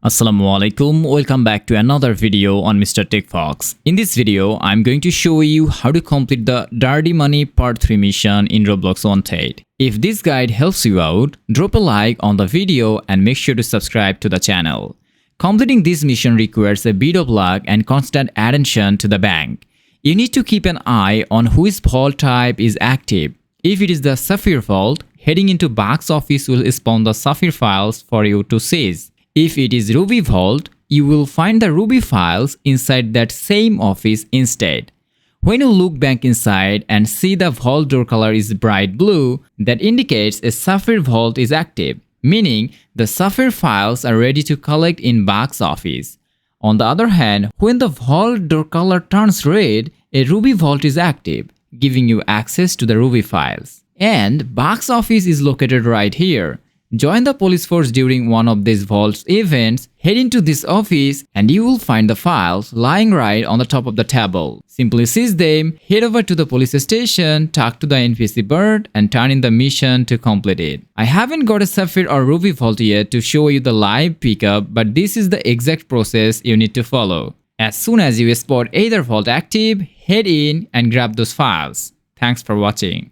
Assalamualaikum, welcome back to another video on Mr. TECHFOX. In this video, I'm going to show you how to complete the Dirty Money Part 3 mission in Roblox Wanted. If this guide helps you out, drop a like on the video and make sure to subscribe to the channel. Completing this mission requires a bit of luck and constant attention to the bank. You need to keep an eye on which vault type is active. If it is the Sapphire Vault, heading into box office will spawn the Sapphire Files for you to seize. If it is Ruby Vault, you will find the Ruby files inside that same office instead. When you look back inside and see the vault door color is bright blue, that indicates a Sapphire Vault is active, meaning the Sapphire files are ready to collect in box office. On the other hand, when the vault door color turns red, a Ruby Vault is active, giving you access to the Ruby files. And box office is located right here. Join the police force during one of these vault's events, head into this office and you will find the files lying right on the top of the table. Simply seize them, head over to the police station, talk to the NPC Bert and turn in the mission to complete it. I haven't got a Sapphire or Ruby Vault yet to show you the live pickup, but this is the exact process you need to follow. As soon as you spot either vault active, head in and grab those files. Thanks for watching.